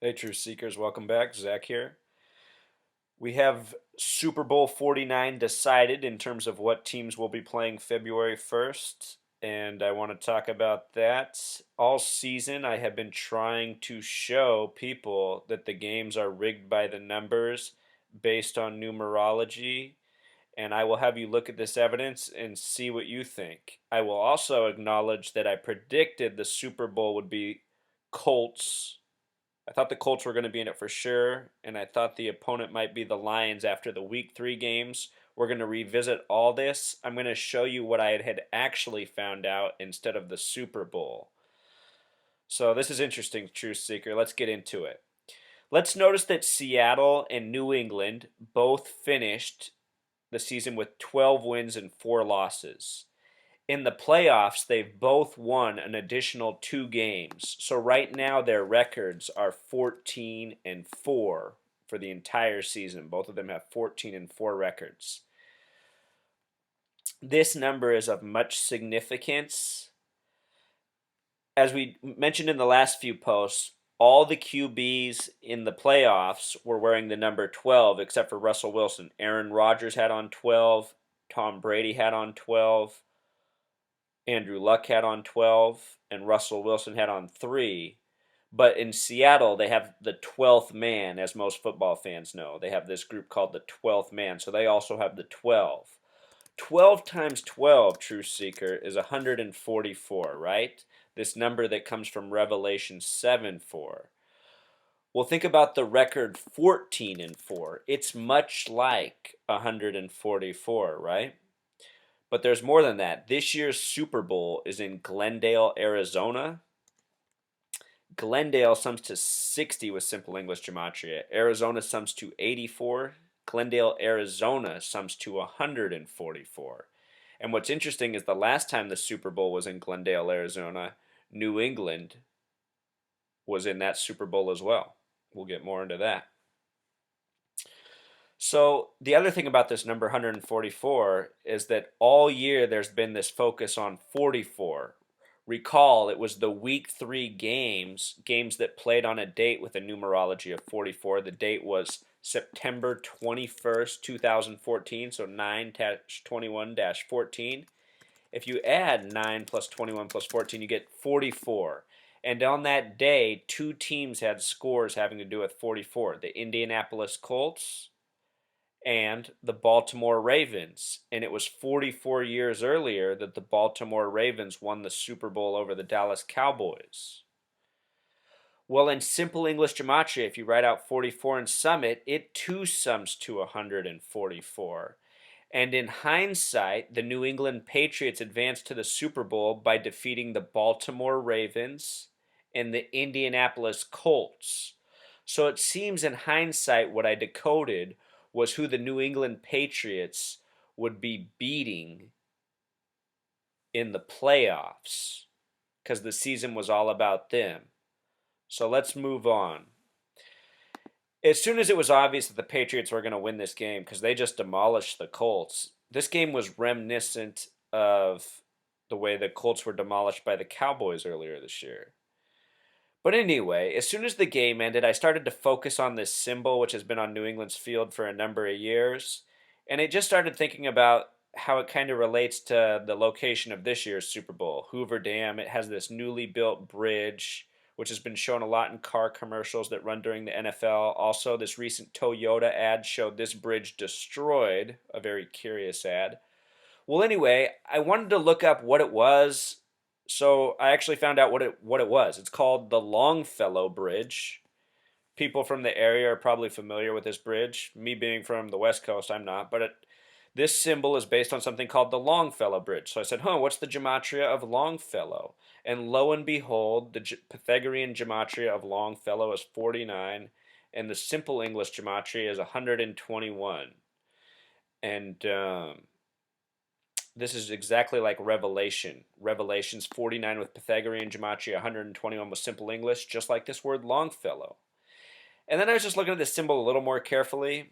Hey, Truth Seekers, welcome back. Zach here. We have Super Bowl 49 decided in terms of what teams will be playing February 1st, and I want to talk about that. All season, I have been trying to show people that the games are rigged by the numbers based on numerology, and I will have you look at this evidence and see what you think. I will also acknowledge that I predicted the Super Bowl would be Colts. I thought the Colts were going to be in it for sure, and I thought the opponent might be the Lions after the Week 3 games. We're going to revisit all this. I'm going to show you what I had actually found out instead of the Super Bowl. So this is interesting, Truth Seeker. Let's get into it. Let's notice that Seattle and New England both finished the season with 12 wins and 4 losses. In the playoffs, they've both won an additional 2 games. So right now their records are 14 and 4 for the entire season. Both of them have 14 and 4 records. This number is of much significance. As we mentioned in the last few posts, all the QBs in the playoffs were wearing the number 12 except for Russell Wilson. Aaron Rodgers had on 12, Tom Brady had on 12, Andrew Luck had on 12, and Russell Wilson had on 3. But in Seattle, they have the 12th man, as most football fans know. They have this group called the 12th man, so they also have the 12. 12 times 12, Truth Seeker, is 144, right? This number that comes from Revelation 7:4. Well, think about the record 14 and 4. It's much like 144, right? But there's more than that. This year's Super Bowl is in Glendale, Arizona. Glendale sums to 60 with simple English gematria. Arizona sums to 84. Glendale, Arizona sums to 144. And what's interesting is the last time the Super Bowl was in Glendale, Arizona, New England was in that Super Bowl as well. We'll get more into that. So the other thing about this number 144 is that all year there's been this focus on 44. Recall, it was the week 3 games that played on a date with a numerology of 44. The date was September 21st, 2014, so 9-21-14. If you add 9 plus 21 plus 14, you get 44. And on that day, 2 teams had scores having to do with 44. The Indianapolis Colts and the Baltimore Ravens. And it was 44 years earlier that the Baltimore Ravens won the Super Bowl over the Dallas Cowboys. Well, in simple English gematria, if you write out 44 and sum it, it too sums to 144. And in hindsight, the New England Patriots advanced to the Super Bowl by defeating the Baltimore Ravens and the Indianapolis Colts. So it seems in hindsight what I decoded was who the New England Patriots would be beating in the playoffs because the season was all about them. So let's move on. As soon as it was obvious that the Patriots were going to win this game because they just demolished the Colts, this game was reminiscent of the way the Colts were demolished by the Cowboys earlier this year. But anyway, as soon as the game ended, I started to focus on this symbol, which has been on New England's field for a number of years. And I just started thinking about how it kind of relates to the location of this year's Super Bowl. Hoover Dam, it has this newly built bridge, which has been shown a lot in car commercials that run during the NFL. Also, this recent Toyota ad showed this bridge destroyed, a very curious ad. Well, anyway, I wanted to look up what it was, so I actually found out what it was. It's called the Longfellow Bridge. People from the area are probably familiar with this bridge. Me being from the West Coast, I'm not. But this symbol is based on something called the Longfellow Bridge. So I said, what's the gematria of Longfellow? And lo and behold, the Pythagorean gematria of Longfellow is 49, and the simple English gematria is 121. And this is exactly like Revelation. Revelation's 49 with Pythagorean gematria, 121 with simple English, just like this word Longfellow. And then I was just looking at this symbol a little more carefully.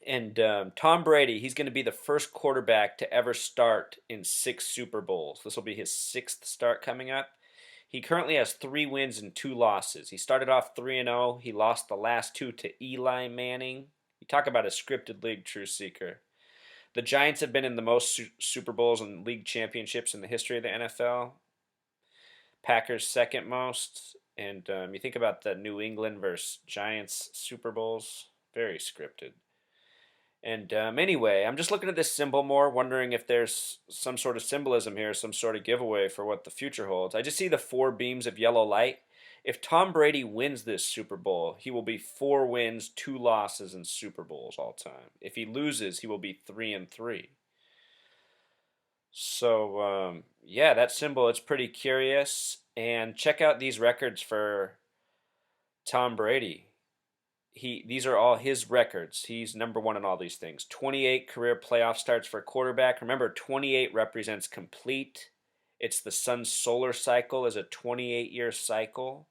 And Tom Brady, he's going to be the first quarterback to ever start in 6 Super Bowls. This will be his 6th start coming up. He currently has 3 wins and 2 losses. He started off 3-0. He lost the last 2 to Eli Manning. You talk about a scripted league, True Seeker. The Giants have been in the most Super Bowls and league championships in the history of the NFL. Packers second most. And you think about the New England versus Giants Super Bowls. Very scripted. And anyway, I'm just looking at this symbol more, wondering if there's some sort of symbolism here, some sort of giveaway for what the future holds. I just see the 4 beams of yellow light. If Tom Brady wins this Super Bowl, he will be 4 wins, 2 losses in Super Bowls all time. If he loses, he will be 3-3. So yeah, that symbol, it's pretty curious. And check out these records for Tom Brady. These are all his records. He's number 1 in all these things. 28 career playoff starts for a quarterback. Remember, 28 represents complete. It's the sun's solar cycle is a 28-year cycle.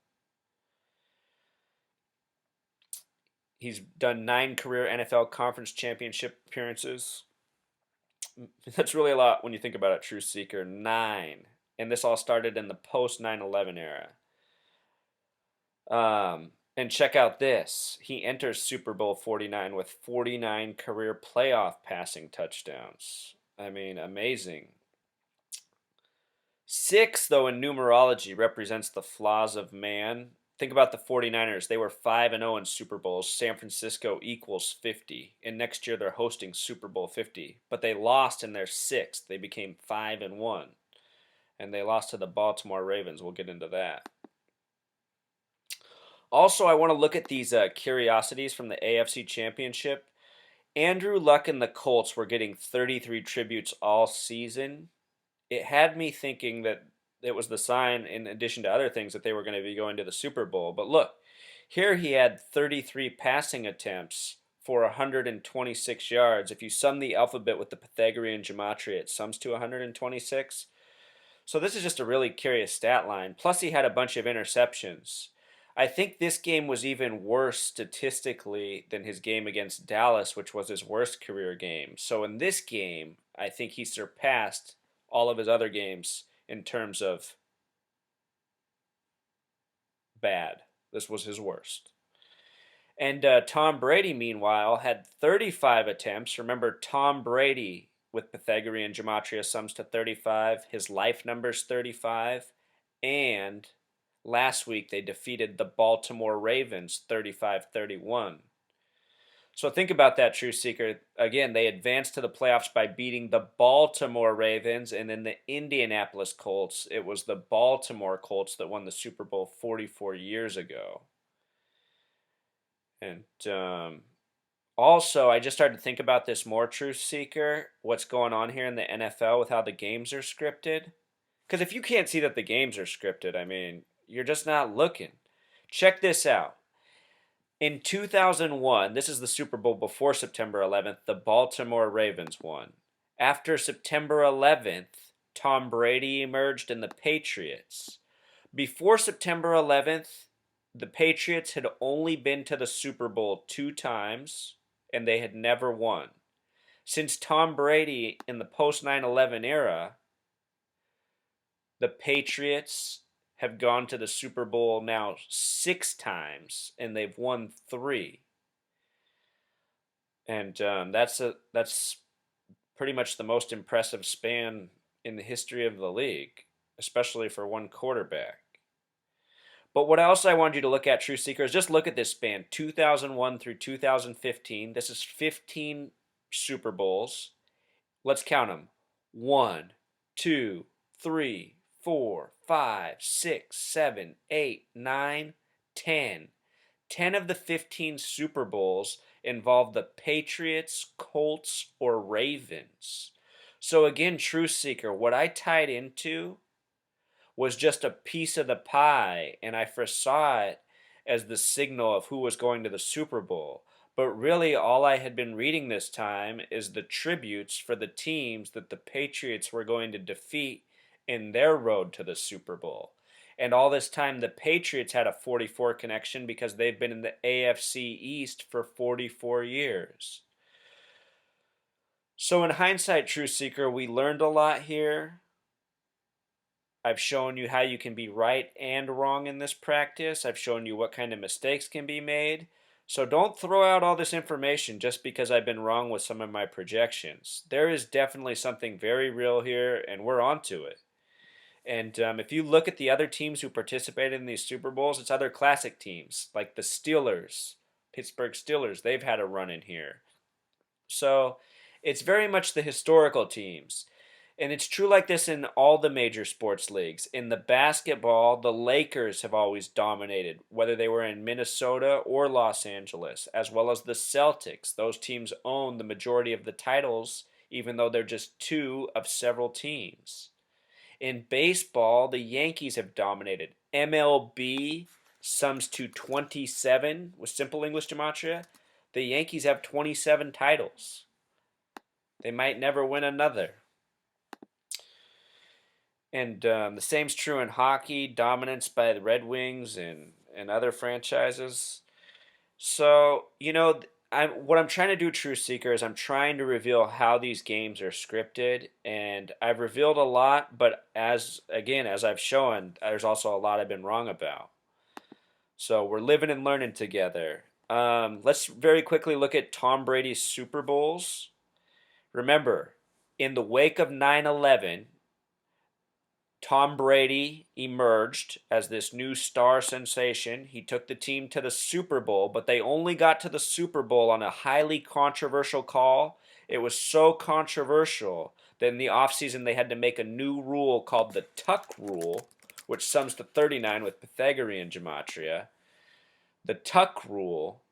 He's done 9 career NFL conference championship appearances. That's really a lot when you think about it, True Seeker. 9. And this all started in the post 9/11 era. And check out this. He enters Super Bowl 49 with 49 career playoff passing touchdowns. I mean, amazing. 6, though, in numerology represents the flaws of man. Think about the 49ers. They were 5-0 in Super Bowls. San Francisco equals 50. And next year they're hosting Super Bowl 50. But they lost in their 6th. They became 5-1. And they lost to the Baltimore Ravens. We'll get into that. Also, I want to look at these curiosities from the AFC Championship. Andrew Luck and the Colts were getting 33 tributes all season. It had me thinking that it was the sign, in addition to other things, that they were going to be going to the Super Bowl. But look, here he had 33 passing attempts for 126 yards. If you sum the alphabet with the Pythagorean gematria, it sums to 126. So this is just a really curious stat line. Plus, he had a bunch of interceptions. I think this game was even worse statistically than his game against Dallas, which was his worst career game. So in this game, I think he surpassed all of his other games in terms of bad. This was his worst. And Tom Brady, meanwhile, had 35 attempts. Remember, Tom Brady with Pythagorean gematria sums to 35. His life number's 35. And last week, they defeated the Baltimore Ravens 35-31. So think about that, True Seeker. Again, they advanced to the playoffs by beating the Baltimore Ravens, and then the Indianapolis Colts. It was the Baltimore Colts that won the Super Bowl 44 years ago. And also, I just started to think about this more, True Seeker, what's going on here in the NFL with how the games are scripted. Because if you can't see that the games are scripted, I mean, you're just not looking. Check this out. In 2001, this is the Super Bowl before September 11th, the Baltimore Ravens won. After September 11th, Tom Brady emerged and the Patriots. Before September 11th, the Patriots had only been to the Super Bowl 2 times, and they had never won. Since Tom Brady in the post 9/11 era, the Patriots have gone to the Super Bowl now 6 times, and they've won 3. And that's pretty much the most impressive span in the history of the league, especially for one quarterback. But what else I wanted you to look at, True Seeker, is just look at this span, 2001 through 2015. This is 15 Super Bowls. Let's count them. 1, 2, 3, 4, 5, 6, 7, 8, 9, 10. 10 of the 15 Super Bowls involve the Patriots, Colts, or Ravens. So again, True Seeker, what I tied into was just a piece of the pie, and I foresaw it as the signal of who was going to the Super Bowl. But really, all I had been reading this time is the tributes for the teams that the Patriots were going to defeat in their road to the Super Bowl. And all this time, the Patriots had a 44 connection because they've been in the AFC East for 44 years. So in hindsight, True Seeker, we learned a lot here. I've shown you how you can be right and wrong in this practice. I've shown you what kind of mistakes can be made. So don't throw out all this information just because I've been wrong with some of my projections. There is definitely something very real here, and we're onto it. And if you look at the other teams who participated in these Super Bowls, it's other classic teams like the Steelers, Pittsburgh Steelers. They've had a run in here. So it's very much the historical teams. And it's true like this in all the major sports leagues. In the basketball, the Lakers have always dominated, whether they were in Minnesota or Los Angeles, as well as the Celtics. Those teams own the majority of the titles, even though they're just two of several teams. In baseball, the Yankees have dominated. MLB sums to 27 with simple English gematria. The Yankees have 27 titles. They might never win another. And the same's true in hockey, dominance by the Red Wings and other franchises. So, what I'm trying to do, Truth Seeker, is I'm trying to reveal how these games are scripted. And I've revealed a lot, but as I've shown, there's also a lot I've been wrong about. So we're living and learning together. Let's very quickly look at Tom Brady's Super Bowls. Remember, in the wake of 9/11, Tom Brady emerged as this new star sensation. He took the team to the Super Bowl, but they only got to the Super Bowl on a highly controversial call. It was so controversial that in the offseason they had to make a new rule called the Tuck Rule, which sums to 39 with Pythagorean gematria. The Tuck Rule,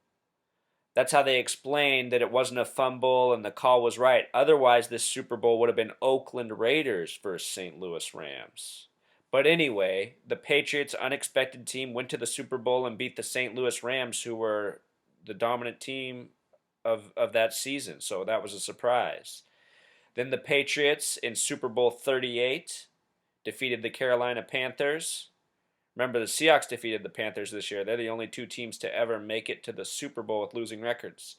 that's how they explained that it wasn't a fumble and the call was right. Otherwise, this Super Bowl would have been Oakland Raiders versus St. Louis Rams. But anyway, the Patriots' unexpected team went to the Super Bowl and beat the St. Louis Rams, who were the dominant team of that season. So that was a surprise. Then the Patriots in Super Bowl 38 defeated the Carolina Panthers. Remember, the Seahawks defeated the Panthers this year. They're the only two teams to ever make it to the Super Bowl with losing records.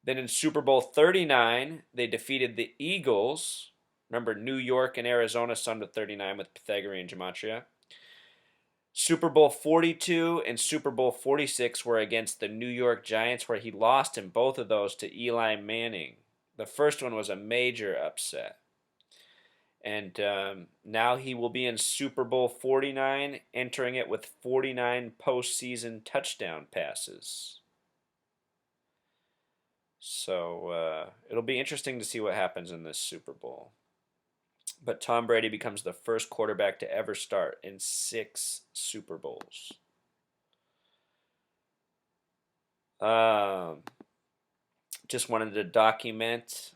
Then in Super Bowl 39, they defeated the Eagles. Remember, New York and Arizona summed to 39 with Pythagorean gematria. Super Bowl 42 and Super Bowl 46 were against the New York Giants, where he lost in both of those to Eli Manning. The first one was a major upset. And now he will be in Super Bowl 49, entering it with 49 postseason touchdown passes. So it'll be interesting to see what happens in this Super Bowl. But Tom Brady becomes the first quarterback to ever start in 6 Super Bowls. Just wanted to document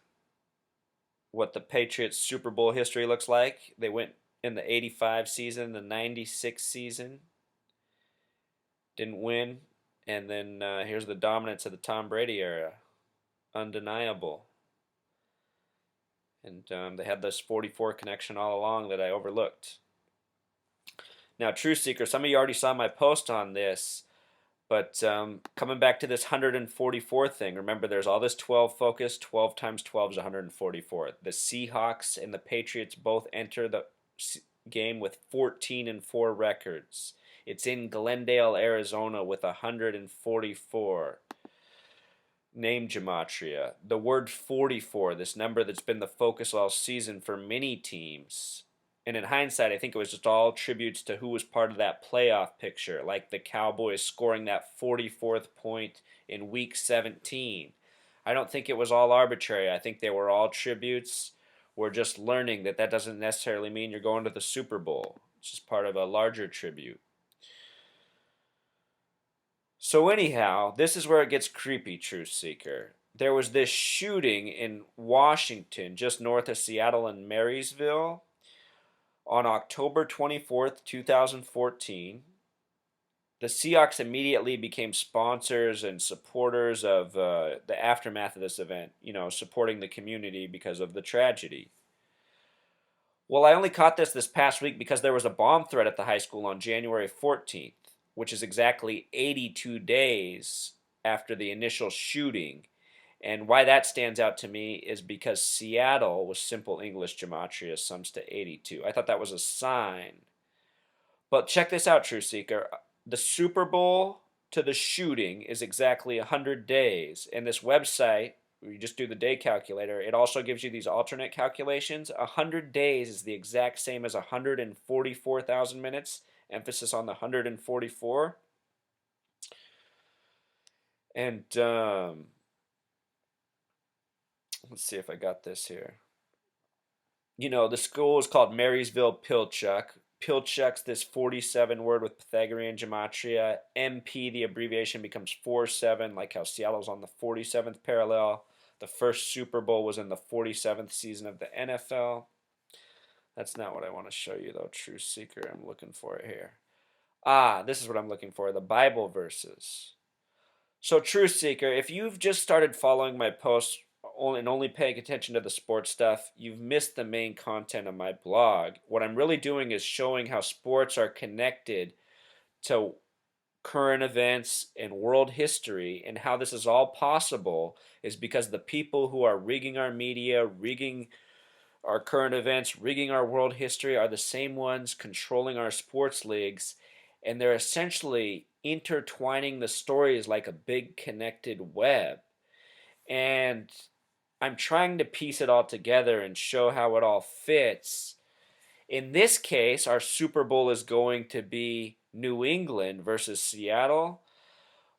what the Patriots Super Bowl history looks like. They went in the 85 season, the 96 season. Didn't win. And then here's the dominance of the Tom Brady era. Undeniable. And they had this 44 connection all along that I overlooked. Now, Truth Seeker, some of you already saw my post on this. But coming back to this 144 thing, remember there's all this 12 focus. 12 times 12 is 144. The Seahawks and the Patriots both enter the game with 14-4 records. It's in Glendale, Arizona with 144. Name gematria. The word 44, this number that's been the focus all season for many teams. And in hindsight, I think it was just all tributes to who was part of that playoff picture, like the Cowboys scoring that 44th point in Week 17. I don't think it was all arbitrary. I think they were all tributes. We're just learning that that doesn't necessarily mean you're going to the Super Bowl. It's just part of a larger tribute. So anyhow, this is where it gets creepy, Truth Seeker. There was this shooting in Washington, just north of Seattle in Marysville, on October 24th, 2014. The Seahawks immediately became sponsors and supporters of the aftermath of this event, supporting the community because of the tragedy. Well, I only caught this past week because there was a bomb threat at the high school on January 14th, which is exactly 82 days after the initial shooting. And why that stands out to me is because Seattle was simple English gematria sums to 82. I thought that was a sign. But check this out, Truth Seeker. The Super Bowl to the shooting is exactly 100 days. And this website, where you just do the day calculator, it also gives you these alternate calculations. 100 days is the exact same as 144,000 minutes. Emphasis on the 144. And let's see if I got this here. You know, the school is called Marysville Pilchuck. Pilchuck's this 47 word with Pythagorean gematria. MP, the abbreviation, becomes 47, like how Seattle's on the 47th parallel. The first Super Bowl was in the 47th season of the NFL. That's not what I want to show you, though, True Seeker. I'm looking for it here. This is what I'm looking for, the Bible verses. So, True Seeker, if you've just started following my posts and only paying attention to the sports stuff, you've missed the main content of my blog. What I'm really doing is showing how sports are connected to current events and world history, and how this is all possible is because the people who are rigging our media, rigging our current events, rigging our world history are the same ones controlling our sports leagues, and they're essentially intertwining the stories like a big connected web. And I'm trying to piece it all together and show how it all fits. In this case, our Super Bowl is going to be New England versus Seattle.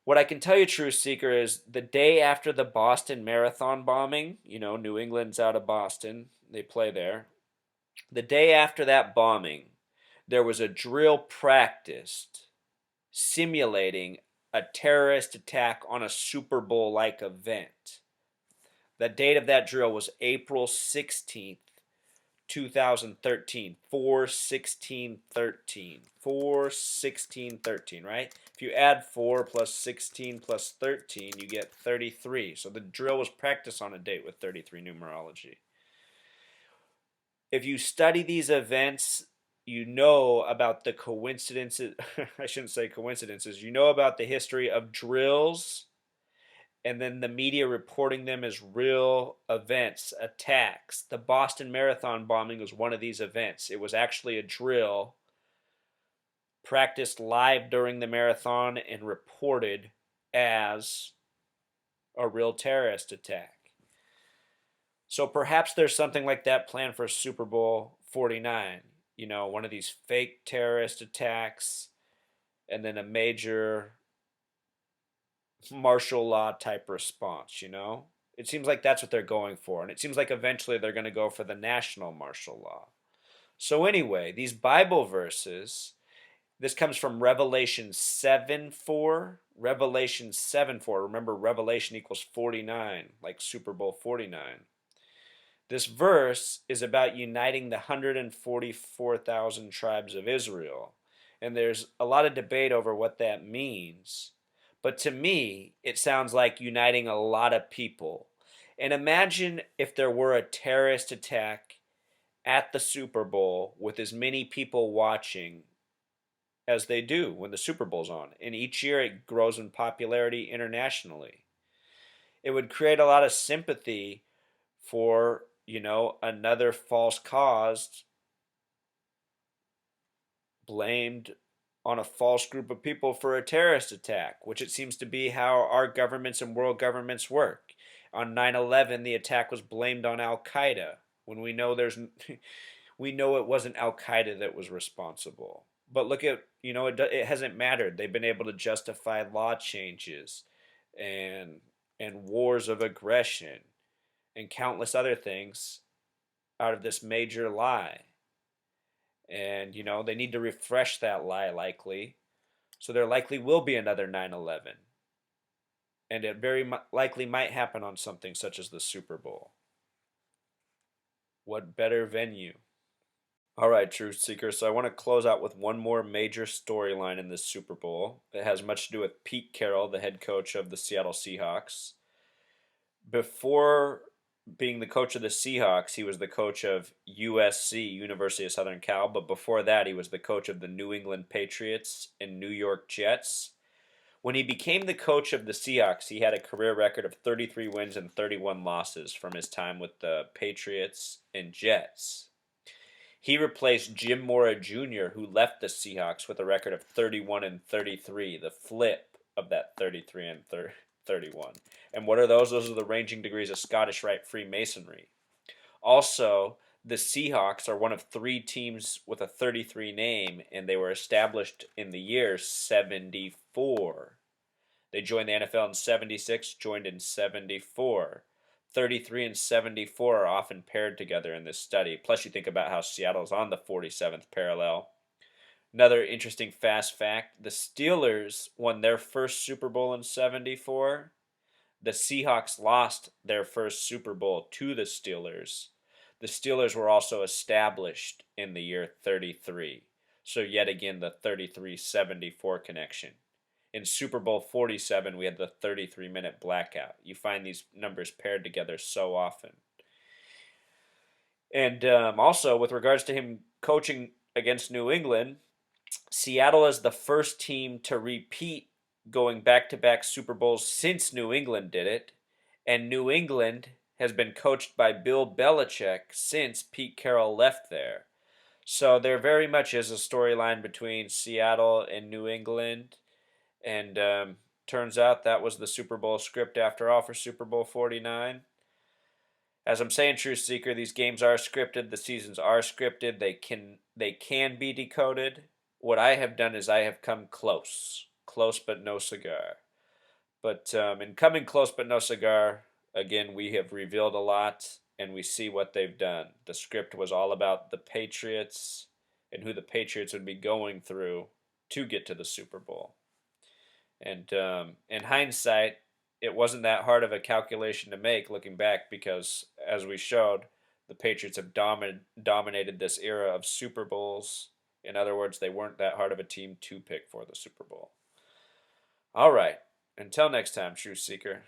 What I can tell you, True Seeker, is the day after the Boston Marathon bombing, you know, New England's out of Boston, they play there. The day after that bombing, there was a drill practiced simulating a terrorist attack on a Super Bowl-like event. The date of that drill was April 16th, 2013. 4/16/13. 4/16/13, right? If you add 4 plus 16 plus 13, you get 33. So the drill was practiced on a date with 33 numerology. If you study these events, you know about the coincidences. I shouldn't say coincidences. You know about the history of drills, and then the media reporting them as real events, attacks. The Boston Marathon bombing was one of these events. It was actually a drill practiced live during the marathon and reported as a real terrorist attack. So perhaps there's something like that planned for Super Bowl 49. You know, one of these fake terrorist attacks, and then a major martial law type response, you know? It seems like that's what they're going for, and it seems like eventually they're going to go for the national martial law. So anyway, these Bible verses, this comes from Revelation 7:4. Revelation 7:4. Remember, Revelation equals 49, like Super Bowl 49. This verse is about uniting the 144,000 tribes of Israel. And there's a lot of debate over what that means. But to me, it sounds like uniting a lot of people. And imagine if there were a terrorist attack at the Super Bowl with as many people watching as they do when the Super Bowl's on. And each year it grows in popularity internationally. It would create a lot of sympathy for, you know, another false cause blamed on a false group of people for a terrorist attack, which it seems to be how our governments and world governments work. On 9/11, the attack was blamed on Al-Qaeda, when we know we know it wasn't Al-Qaeda that was responsible. But look at, you know, it hasn't mattered. They've been able to justify law changes and wars of aggression and countless other things out of this major lie. And, you know, they need to refresh that lie likely. So there likely will be another 9/11. And it very likely might happen on something such as the Super Bowl. What better venue? All right, Truth Seekers. So I want to close out with one more major storyline in this Super Bowl. It has much to do with Pete Carroll, the head coach of the Seattle Seahawks. Before being the coach of the Seahawks, he was the coach of USC, University of Southern Cal, but before that he was the coach of the New England Patriots and New York Jets, When he became the coach of the Seahawks, he had a career record of 33 wins and 31 losses from his time with the Patriots and Jets. He replaced Jim Mora Jr., who left the Seahawks with a record of 31 and 33, the flip of that 33 and 31. And what are those? Those are the ranging degrees of Scottish Rite Freemasonry. Also, the Seahawks are one of 3 teams with a 33 name, and they were established in the year 74. They joined the NFL in 76, joined in 74. 33 and 74 are often paired together in this study. Plus, you think about how Seattle's on the 47th parallel. Another interesting fast fact, the Steelers won their first Super Bowl in 74. The Seahawks lost their first Super Bowl to the Steelers. The Steelers were also established in the year 33. So yet again, the 33-74 connection. In Super Bowl 47, we had the 33-minute blackout. You find these numbers paired together so often. And also, with regards to him coaching against New England, Seattle is the first team to repeat going back-to-back Super Bowls since New England did it. And New England has been coached by Bill Belichick since Pete Carroll left there. So there very much is a storyline between Seattle and New England. And turns out that was the Super Bowl script after all for Super Bowl 49. As I'm saying, Truth Seeker, these games are scripted. The seasons are scripted. They can be decoded. What I have done is I have come close. Close but no cigar. But in coming close but no cigar, again, we have revealed a lot, and we see what they've done. The script was all about the Patriots and who the Patriots would be going through to get to the Super Bowl. And in hindsight, it wasn't that hard of a calculation to make looking back because, as we showed, the Patriots have dominated this era of Super Bowls. In other words, they weren't that hard of a team to pick for the Super Bowl. All right. Until next time, Truth Seeker.